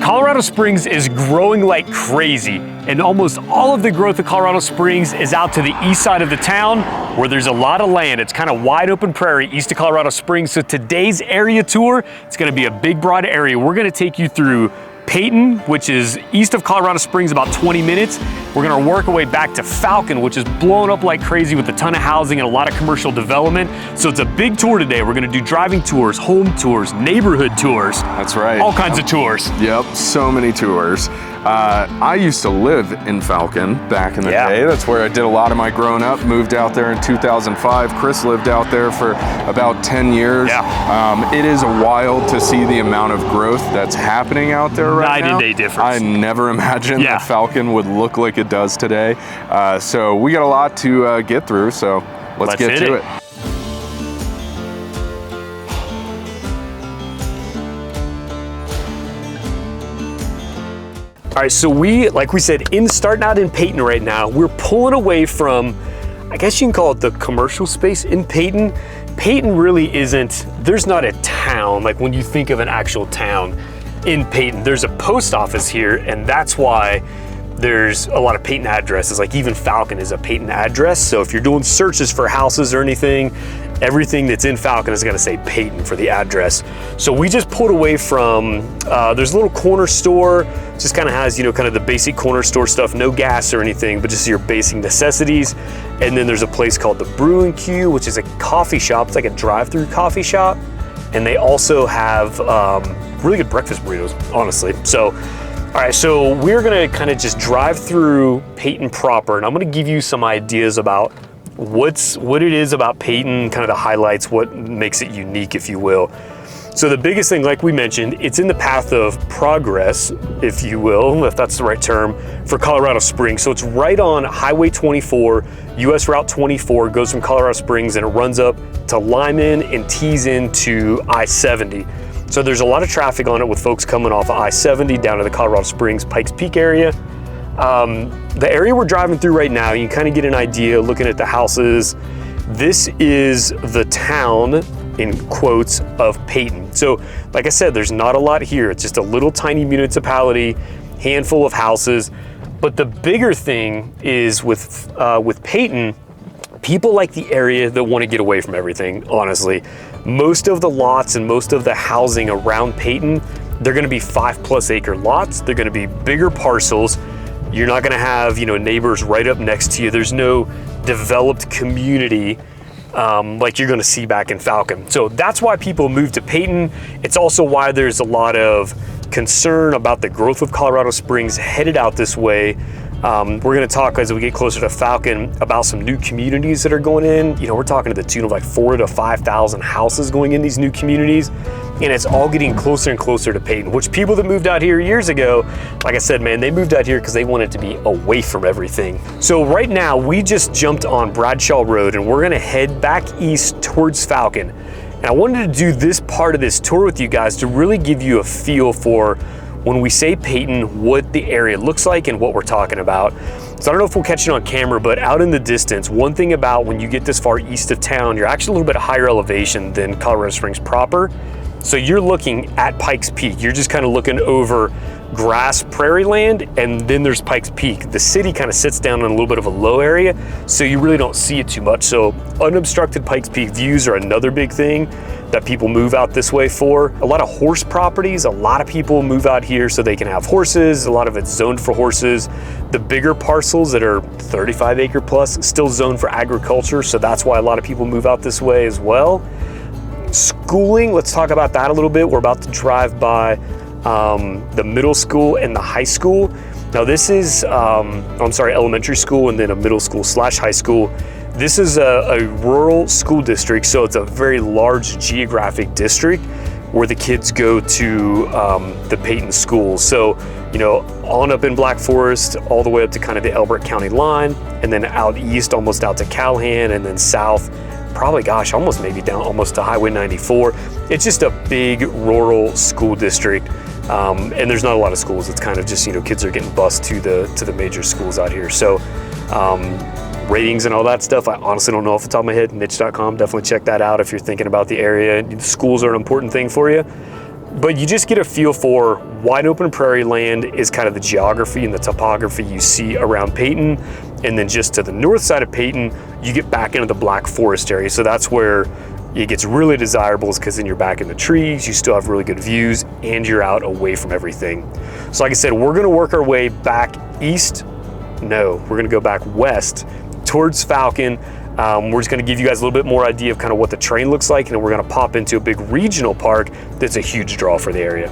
Colorado Springs is growing like crazy, and almost all of the growth of Colorado Springs is out to the east side of the town where there's a lot of land. It's kind of wide open prairie east of Colorado Springs. So today's area tour, it's gonna be a big broad area. We're gonna take you through Peyton, which is east of Colorado Springs, about 20 minutes. We're gonna work our way back to Falcon, which is blowing up like crazy with a ton of housing and a lot of commercial development. So it's a big tour today. We're gonna do driving tours, home tours, neighborhood tours. That's right. All kinds of tours. Yep, so many tours. I used to live in Falcon back in the day. That's where I did a lot of my growing up. Moved out there in 2005. Chris lived out there for about 10 years. It is wild to see the amount of growth that's happening out there right now. Night and day difference. I never imagined that Falcon would look like it does today. So we got a lot to get through, so let's get to it. All right, so like we said, starting out in Peyton right now, we're pulling away from, I guess you can call it the commercial space in Peyton. Peyton really isn't, there's not a town, like when you think of an actual town in Peyton, there's a post office here, and that's why there's a lot of Peyton addresses. Like even Falcon is a Peyton address. So if you're doing searches for houses or anything, everything that's in Falcon is gonna say Peyton for the address. So we just pulled away from, there's a little corner store, just kind of has, kind of the basic corner store stuff, no gas or anything, but just your basic necessities. And then there's a place called the Brew and Q, which is a coffee shop. It's like a drive-through coffee shop. And they also have really good breakfast burritos, honestly. So, all right, so we're gonna kind of just drive through Peyton proper, and I'm gonna give you some ideas about what it is about Peyton, kind of the highlights, what makes it unique, if you will. So the biggest thing, like we mentioned, it's in the path of progress, if you will, if that's the right term, for Colorado Springs. So it's right on Highway 24, US Route 24, goes from Colorado Springs and it runs up to Lyman and tees into I-70. So there's a lot of traffic on it with folks coming off of I-70 down to the Colorado Springs, Pikes Peak area. The area we're driving through right now, you can kind of get an idea looking at the houses. This is the town, in quotes, of Peyton. So like I said, there's not a lot here. It's just a little tiny municipality, handful of houses. But the bigger thing is with Peyton, people like the area that want to get away from everything, honestly. Most of the lots and most of the housing around Peyton, they're gonna be 5+ acre lots. They're gonna be bigger parcels. You're not gonna have, neighbors right up next to you. There's no developed community like you're gonna see back in Falcon. So that's why people move to Peyton. It's also why there's a lot of concern about the growth of Colorado Springs headed out this way. We're gonna talk as we get closer to Falcon about some new communities that are going in. We're talking to the tune of like 4,000 to 5,000 houses going in these new communities. And it's all getting closer and closer to Peyton, which people that moved out here years ago, like I said, man, they moved out here because they wanted to be away from everything. So right now, we just jumped on Bradshaw Road and we're gonna head back east towards Falcon. And I wanted to do this part of this tour with you guys to really give you a feel for when we say Peyton, what the area looks like and what we're talking about. So I don't know if we'll catch it on camera, but out in the distance, one thing about when you get this far east of town, you're actually a little bit higher elevation than Colorado Springs proper. So you're looking at Pikes Peak. You're just kind of looking over grass prairie land, and then there's Pikes Peak. The city kind of sits down in a little bit of a low area, so you really don't see it too much. So unobstructed Pikes Peak views are another big thing that people move out this way for. A lot of horse properties, a lot of people move out here so they can have horses. A lot of it's zoned for horses. The bigger parcels that are 35 acre plus, still zoned for agriculture, so that's why a lot of people move out this way as well. Schooling, let's talk about that a little bit. We're about to drive by the middle school and the high school. Now this is, elementary school and then a middle school / high school. This is a rural school district, so it's a very large geographic district where the kids go to the Peyton schools. So, on up in Black Forest, all the way up to kind of the Elbert County line, and then out east, almost out to Calhoun, and then south, probably, almost maybe down almost to Highway 94. It's just a big rural school district. And there's not a lot of schools. It's kind of just, kids are getting bused to the major schools out here. So ratings and all that stuff, I honestly don't know off the top of my head. Niche.com, definitely check that out if you're thinking about the area. Schools are an important thing for you. but you just get a feel for wide open prairie land is kind of the geography and the topography you see around Peyton. And then just to the north side of Peyton, you get back into the Black Forest area. So that's where it gets really desirable, is because then you're back in the trees, you still have really good views, and you're out away from everything. So like I said, we're gonna work our way back east. No, we're gonna go back west towards Falcon. We're just gonna give you guys a little bit more idea of kind of what the terrain looks like, and then we're gonna pop into a big regional park that's a huge draw for the area.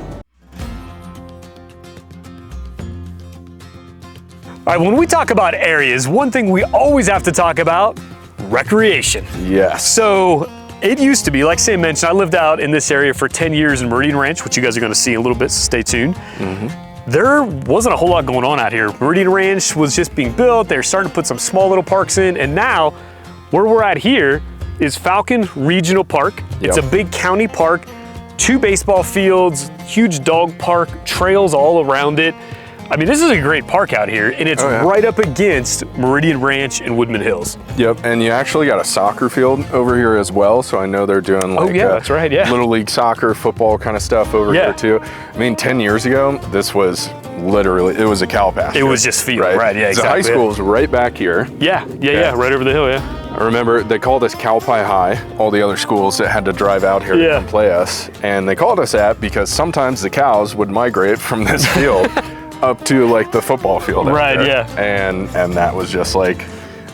All right, when we talk about areas, one thing we always have to talk about, recreation. Yes. So it used to be, like Sam mentioned, I lived out in this area for 10 years in Meridian Ranch, which you guys are gonna see in a little bit, so stay tuned. There wasn't a whole lot going on out here. Meridian Ranch was just being built. They were starting to put some small little parks in, and now where we're at here is Falcon Regional Park. It's a big county park, 2 baseball fields, huge dog park, trails all around it. I mean, this is a great park out here, and it's right up against Meridian Ranch and Woodland Hills. Yep, and you actually got a soccer field over here as well, so I know they're doing like that's right, Little League soccer, football kind of stuff over here too. I mean, 10 years ago, this was literally, it was a cow pasture. It was just field, right? Yeah, exactly. The high school is right back here. Yeah, right over the hill, I remember they called us Cow Pie High, all the other schools that had to drive out here to come play us, and they called us that because sometimes the cows would migrate from this field up to like the football field. And that was just like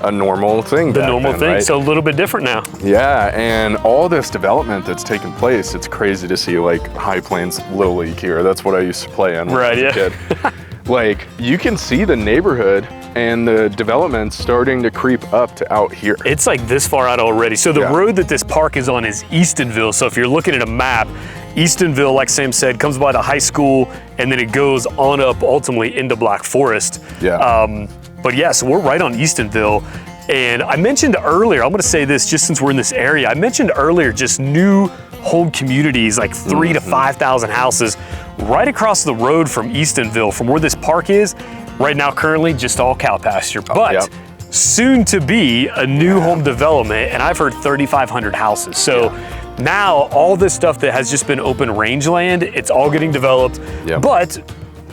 a normal thing. The normal thing, right? So a little bit different now. Yeah, and all this development that's taken place, it's crazy to see like High Plains Little League here. That's what I used to play in when I was a kid. Like, you can see the neighborhood and the development starting to creep up to out here. It's like this far out already. So the road that this park is on is Eastonville. So if you're looking at a map, Eastonville, like Sam said, comes by the high school, and then it goes on up ultimately into Black Forest. But yeah, so we're right on Eastonville. And I mentioned earlier, I'm gonna say this just since we're in this area, I mentioned earlier just new home communities, like 3,000 to 5,000 houses right across the road from Eastonville, from where this park is. Right now, currently, just all cow pasture, but soon to be a new home development, and I've heard 3,500 houses. So now all this stuff that has just been open rangeland, it's all getting developed, but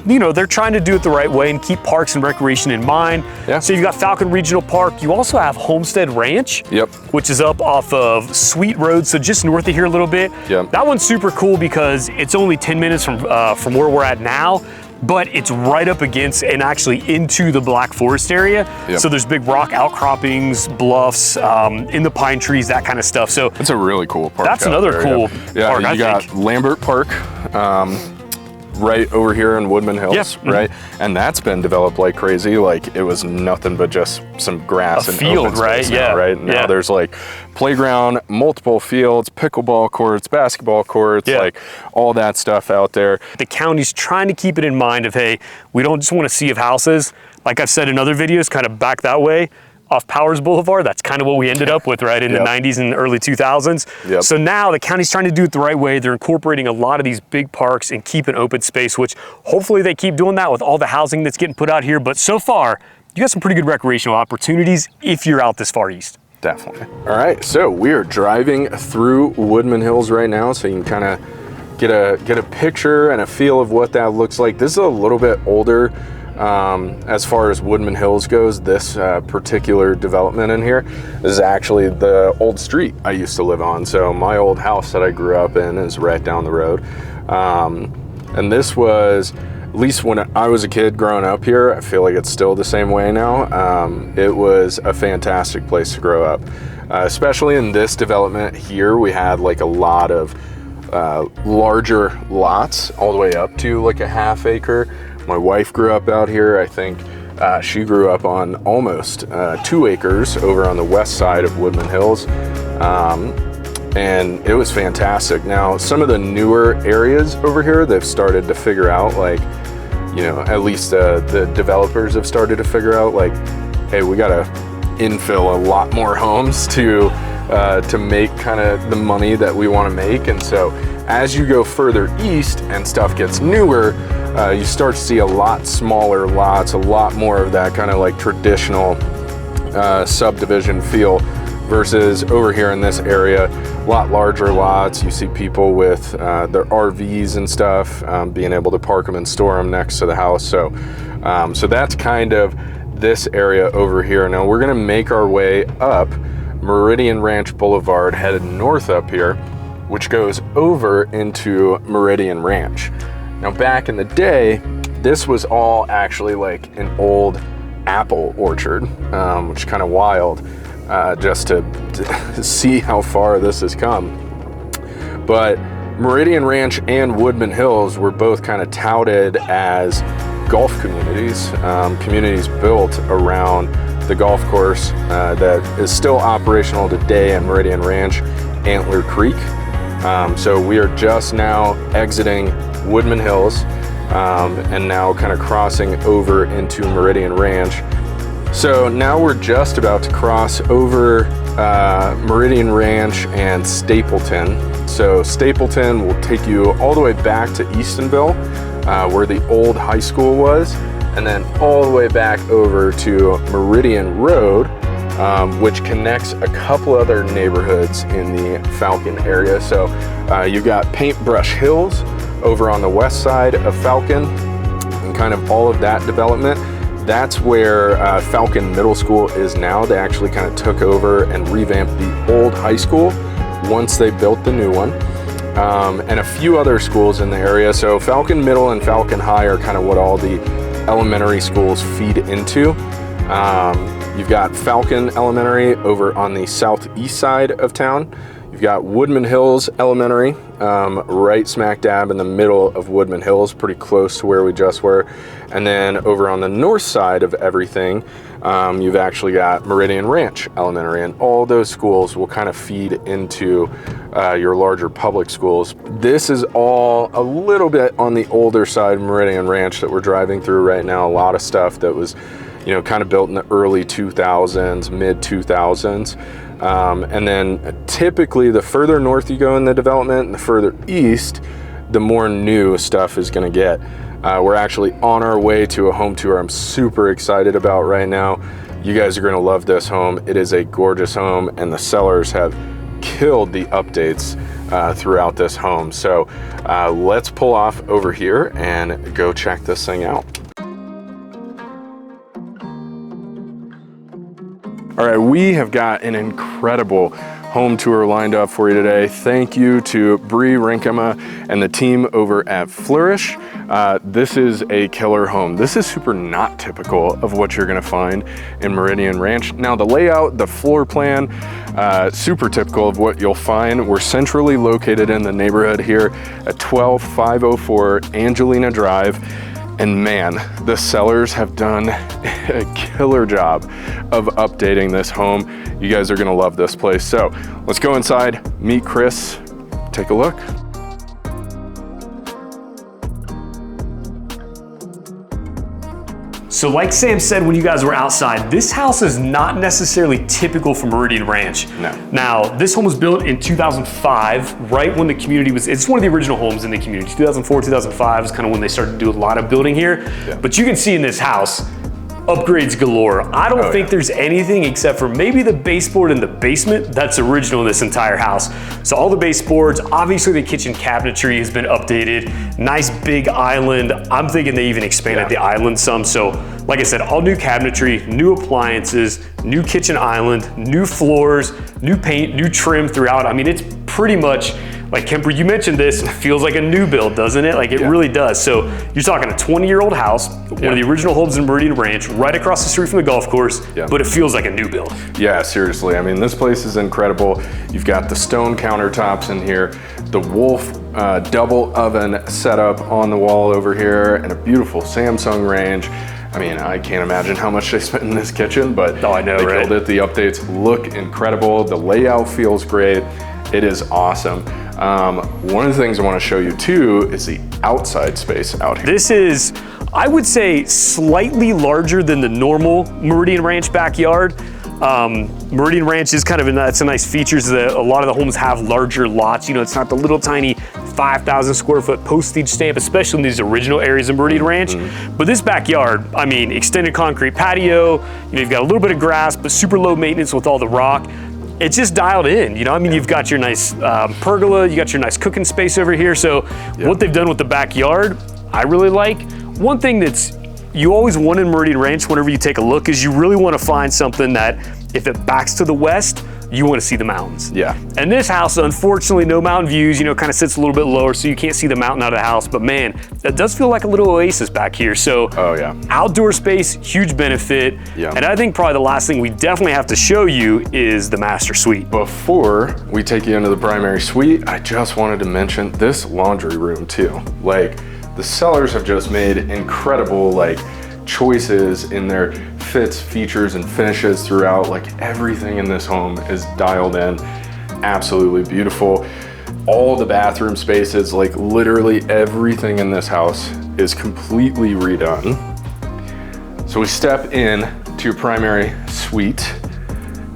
you know, they're trying to do it the right way and keep parks and recreation in mind. So you've got Falcon Regional Park. You also have Homestead Ranch, which is up off of Sweet Road, so just north of here a little bit. That one's super cool because it's only 10 minutes from where we're at now, but it's right up against and actually into the Black Forest area. So there's big rock outcroppings, bluffs, in the pine trees, that kind of stuff. So it's a really cool park. That's another cool park, you got Lambert Park, right over here in Woodland Hills, right? And that's been developed like crazy. Like, it was nothing but just some grass and field, open space now, right? Now there's like playground, multiple fields, pickleball courts, basketball courts, like all that stuff out there. The county's trying to keep it in mind of, hey, we don't just want to see of houses. Like I've said in other videos, kind of back that way, off Powers Boulevard, that's kind of what we ended up with, right, in the 90s and early 2000s. So now the county's trying to do it the right way. They're incorporating a lot of these big parks and keeping open space, which hopefully they keep doing that with all the housing that's getting put out here. But so far, you got some pretty good recreational opportunities if you're out this far east. Definitely. All right, so we are driving through Woodland Hills right now, so you can kind of get a picture and a feel of what that looks like. This is a little bit older as far as Woodland Hills goes. This particular development in here is actually the old street I used to live on. So my old house that I grew up in is right down the road. And this was, at least when I was a kid growing up here, I feel like it's still the same way now. It was a fantastic place to grow up. Especially in this development here, we had like a lot of larger lots all the way up to like a half acre. My wife grew up out here. I think she grew up on almost 2 acres over on the west side of Woodland Hills. And it was fantastic. Now, some of the newer areas over here, they've started to figure out, like, you know, at least the developers have started to figure out, like, hey, we gotta infill a lot more homes to make kind of the money that we want to make. And so as you go further east and stuff gets newer, you start to see a lot smaller lots, a lot more of that kind of like traditional subdivision feel versus over here in this area, a lot larger lots. You see people with their RVs and stuff, being able to park them and store them next to the house. So that's kind of this area over here. Now we're gonna make our way up Meridian Ranch Boulevard, headed north up here, which goes over into Meridian Ranch. Now back in the day, this was all actually like an old apple orchard, which is kind of wild. Just to see how far this has come. But Meridian Ranch and Woodland Hills were both kind of touted as golf communities, communities built around the golf course that is still operational today in Meridian Ranch, Antler Creek. So we are just now exiting Woodland Hills and now kind of crossing over into Meridian Ranch. So now we're just about to cross over Meridian Ranch and Stapleton. So Stapleton will take you all the way back to Eastonville, where the old high school was, and then all the way back over to Meridian Road, which connects a couple other neighborhoods in the Falcon area. So you've got Paintbrush Hills over on the west side of Falcon, and kind of all of that development. That's where Falcon Middle School is now. They actually kind of took over and revamped the old high school once they built the new one. And a few other schools in the area. So Falcon Middle and Falcon High are kind of what all the elementary schools feed into. You've got Falcon Elementary over on the southeast side of town. You've got Woodland Hills Elementary, right smack dab in the middle of Woodland Hills, pretty close to where we just were. And then over on the north side of everything, you've actually got Meridian Ranch Elementary, and all those schools will kind of feed into your larger public schools. This is all a little bit on the older side of Meridian Ranch that we're driving through right now. A lot of stuff that was, you know, kind of built in the early 2000s, mid 2000s. And then typically the further north you go in the development and the further east, the more new stuff is going to get. We're actually on our way to a home tour I'm super excited about right now. You guys are going to love this home. It is a gorgeous home, and the sellers have killed the updates throughout this home. So let's pull off over here and go check this thing out. All right, we have got an incredible home tour lined up for you today. Thank you to Bree Rinkema and the team over at Flourish. This is a killer home. This is super not typical of what you're gonna find in Meridian Ranch. Now the layout, the floor plan, super typical of what you'll find. We're centrally located in the neighborhood here at 12504 Angelina Drive. And man, the sellers have done a killer job of updating this home. You guys are gonna love this place. So let's go inside, meet Chris, take a look. So like Sam said when you guys were outside, this house is not necessarily typical for Meridian Ranch. No. Now, this home was built in 2005, right when the community was, it's one of the original homes in the community. 2004, 2005 is kind of when they started to do a lot of building here. Yeah. But you can see in this house, upgrades galore. I don't think there's anything except for maybe the baseboard in the basement that's original in this entire house. So all the baseboards, obviously the kitchen cabinetry has been updated. Nice big island. I'm thinking they even expanded the island some. So like I said, all new cabinetry, new appliances, new kitchen island, new floors, new paint, new trim throughout. I mean, it's pretty much, like Kemper, you mentioned this, it feels like a new build, doesn't it? Like it really does. So you're talking a 20-year-old house, one of the original homes in Meridian Ranch, right across the street from the golf course, but it feels like a new build. Yeah, seriously. I mean, this place is incredible. You've got the stone countertops in here, the Wolf double oven setup on the wall over here, and a beautiful Samsung range. I mean, I can't imagine how much they spent in this kitchen, but I know, they killed it. The updates look incredible. The layout feels great. It is awesome. One of the things I want to show you too is the outside space out here. This is, I would say, slightly larger than the normal Meridian Ranch backyard. Meridian Ranch is kind of, that's a nice feature, is that a lot of the homes have larger lots. You know, it's not the little tiny 5,000 square foot postage stamp, especially in these original areas of Meridian Ranch. But this backyard, I mean, extended concrete patio, you know, you've got a little bit of grass, but super low maintenance with all the rock. it's just dialed in. You know, I mean, you've got your nice pergola, you got your nice cooking space over here. So what they've done with the backyard, I really like. One thing that's you always want in Meridian Ranch whenever you take a look is you really want to find something that if it backs to the west, you want to see the mountains. Yeah. And this house, unfortunately, no mountain views, you know, kind of sits a little bit lower, so you can't see the mountain out of the house. But man, that does feel like a little oasis back here. So outdoor space, huge benefit. Yeah. And I think probably the last thing we definitely have to show you is the master suite. Before we take you into the primary suite, I just wanted to mention this laundry room too. Like, the sellers have just made incredible like choices in their fits, features, and finishes throughout. Like, everything in this home is dialed in. Absolutely beautiful. All the bathroom spaces, like literally everything in this house is completely redone. So we step in to your primary suite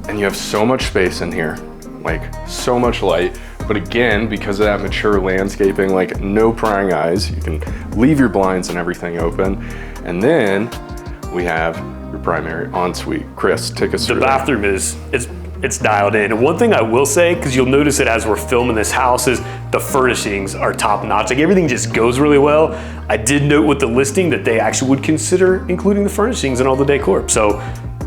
and you have so much space in here, like so much light. But again, because of that mature landscaping, like no prying eyes, you can leave your blinds and everything open. And then we have your primary ensuite. Chris, take us through the bathroom it's dialed in. And one thing I will say, because you'll notice it as we're filming this house, is the furnishings are top notch. Like, everything just goes really well. I did note with the listing that they actually would consider including the furnishings and all the decor. So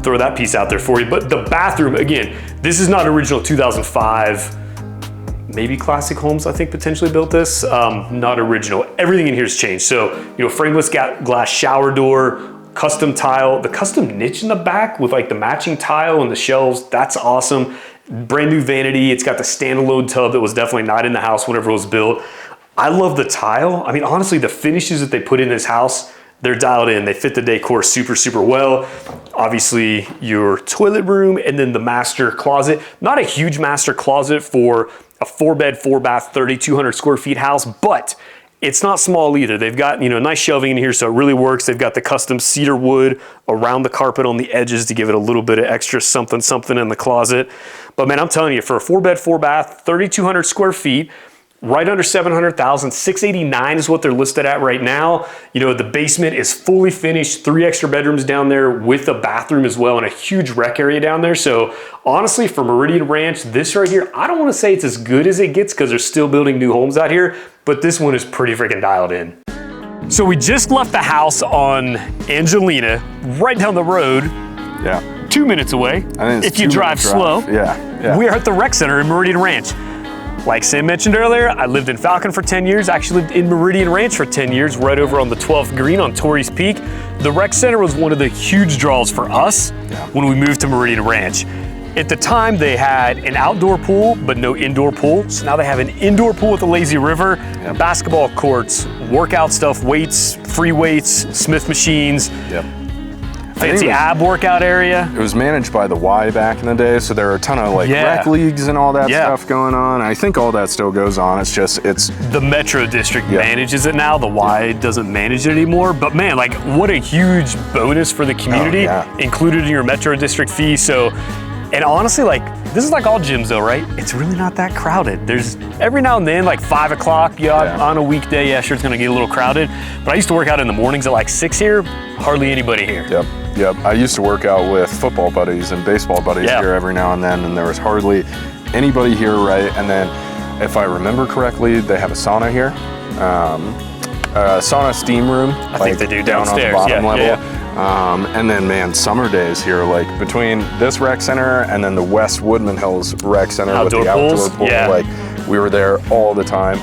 throw that piece out there for you. But the bathroom, again, this is not original 2005. Maybe Classic Homes, I think, potentially built this. Not original. Everything in here has changed. So, you know, frameless glass shower door, custom tile, the custom niche in the back with like the matching tile and the shelves. That's awesome. Brand new vanity. It's got the standalone tub that was definitely not in the house whenever it was built. I love the tile. I mean, honestly, the finishes that they put in this house, they're dialed in. They fit the decor super, super well. Obviously, your toilet room and then the master closet. Not a huge master closet for a 4-bed, 4-bath, 3,200 square feet house, but it's not small either. They've got, you know, nice shelving in here, so it really works. They've got the custom cedar wood around the carpet on the edges to give it a little bit of extra something in the closet. But man, I'm telling you, for a 4-bed, 4-bath, 3,200 square feet, right under 700,000, 689 is what they're listed at right now. You know, the basement is fully finished, 3 extra bedrooms down there with a bathroom as well and a huge rec area down there. So honestly, for Meridian Ranch, this right here, I don't want to say it's as good as it gets because they're still building new homes out here, but this one is pretty freaking dialed in. So we just left the house on Angelina, right down the road. Yeah. 2 minutes away. If you drive slow. Yeah. We are at the rec center in Meridian Ranch. Like Sam mentioned earlier, I lived in Falcon for 10 years, actually lived in Meridian Ranch for 10 years, right over on the 12th Green on Torrey's Peak. The rec center was one of the huge draws for us when we moved to Meridian Ranch. At the time, they had an outdoor pool, but no indoor pool. So now they have an indoor pool with a lazy river, basketball courts, workout stuff, weights, free weights, Smith machines. Fancy ab workout area. It was managed by the Y back in the day, so there were a ton of like rec leagues and all that stuff going on. I think all that still goes on. It's just, the Metro District manages it now. The Y doesn't manage it anymore. But man, like, what a huge bonus for the community, included in your Metro District fee. So, and honestly, like, this is like all gyms though, right? It's really not that crowded. There's every now and then, like 5 o'clock, on a weekday, sure, it's gonna get a little crowded. But I used to work out in the mornings at like 6 here, hardly anybody here. Yep. I used to work out with football buddies and baseball buddies here every now and then, and there was hardly anybody here, right? And then, if I remember correctly, they have a sauna here. Sauna steam room. I think they do downstairs. Down on the bottom level. And then, man, summer days here, like between this rec center and then the West Woodman Hills rec center with the outdoor pool, like we were there all the time.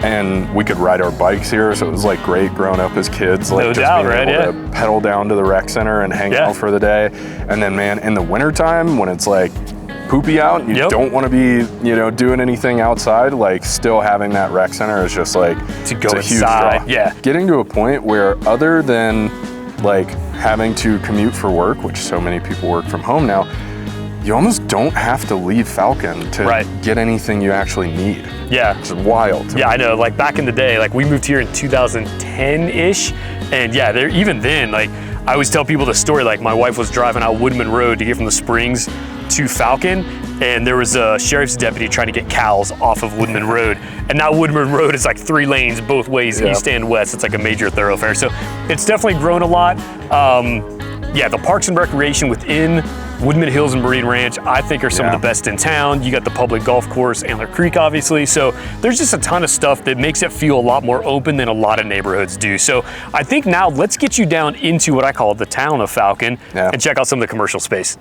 And we could ride our bikes here, so it was like great growing up as kids, like being able to pedal down to the rec center and hang out for the day. And then, man, in the wintertime when it's like poopy out, you don't want to be, you know, doing anything outside, like still having that rec center is just like to go inside. Getting to a point where other than like having to commute for work, which so many people work from home now, you almost don't have to leave Falcon to get anything you actually need. It's wild. I know, like back in the day, like we moved here in 2010-ish, and even then, like I always tell people the story, like my wife was driving out Woodman Road to get from the Springs to Falcon, and there was a sheriff's deputy trying to get cows off of Woodman Road. And now Woodman Road is like 3 lanes both ways, east and west. It's like a major thoroughfare. So it's definitely grown a lot. The Parks and Recreation within Woodman Hills and Marine Ranch, I think, are some of the best in town. You got the public golf course, Antler Creek, obviously. So there's just a ton of stuff that makes it feel a lot more open than a lot of neighborhoods do. So I think now let's get you down into what I call the town of Falcon and check out some of the commercial space.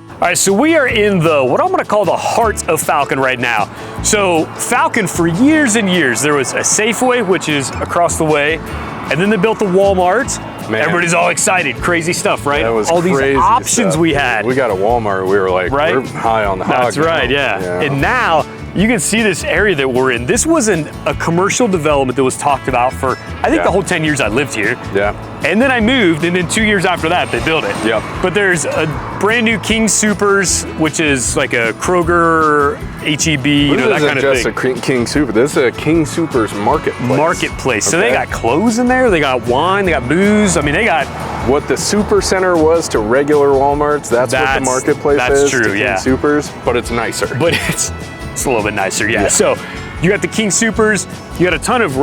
All right, so we are in what I'm gonna call the heart of Falcon right now. So Falcon, for years and years, there was a Safeway, which is across the way, and then they built the Walmart. Man. Everybody's all excited, crazy stuff, right? That was all these options stuff. we had. We got a Walmart, we were like, we're high on the hog. That's right, yeah. And now, you can see this area that we're in. This wasn't a commercial development that was talked about for, I think, the whole 10 years I lived here. Yeah. And then I moved, and then 2 years after that, they built it. Yep. But there's a brand new King Soopers, which is like a Kroger, HEB, you know, that kind of thing. This isn't just a King Super, this is a King Supers marketplace. Marketplace. So they got clothes in there, they got wine, they got booze. I mean, they got... What the Super Center was to regular Walmarts, that's what the marketplace is to King Supers, but it's nicer. But it's a little bit nicer, yeah. So you got the King Supers, you got a ton of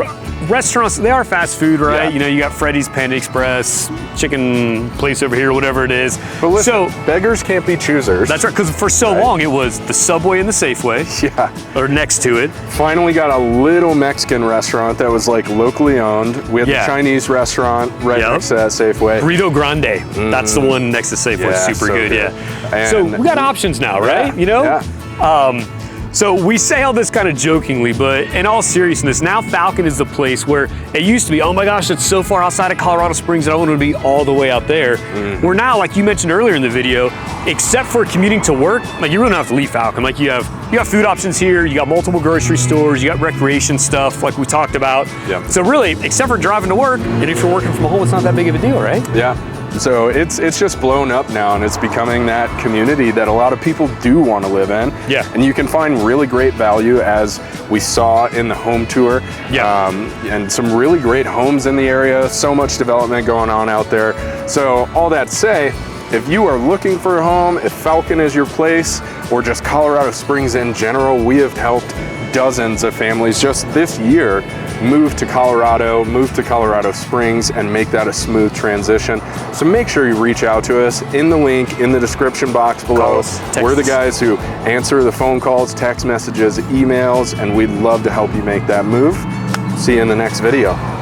restaurants. They are fast food, right? Yeah. You know, you got Freddy's, Panda Express, chicken place over here, whatever it is. But listen, beggars can't be choosers. That's right, because for so long it was the Subway and the Safeway. Yeah. Or next to it. Finally got a little Mexican restaurant that was like locally owned. We had the Chinese restaurant right next to that Safeway. Burrito Grande, that's the one next to Safeway. Super good, yeah. So we got options now, right? You know? Yeah. So we say all this kind of jokingly, but in all seriousness, now Falcon is the place where it used to be, oh my gosh, it's so far outside of Colorado Springs and I want to be all the way out there. We're now, like you mentioned earlier in the video, except for commuting to work, like you really don't have to leave Falcon. Like you have food options here, you got multiple grocery stores, you got recreation stuff like we talked about. So really, except for driving to work, and if you're working from home, it's not that big of a deal, right? Yeah. So it's just blown up now, and it's becoming that community that a lot of people do want to live in. Yeah. And you can find really great value, as we saw in the home tour. Yeah. And some really great homes in the area. So much development going on out there. So all that to say, if you are looking for a home, if Falcon is your place, or just Colorado Springs in general, we have helped dozens of families just this year move to Colorado Springs, and make that a smooth transition. So make sure you reach out to us in the link in the description box below. We're the guys who answer the phone calls, text messages, emails, and we'd love to help you make that move. See you in the next video.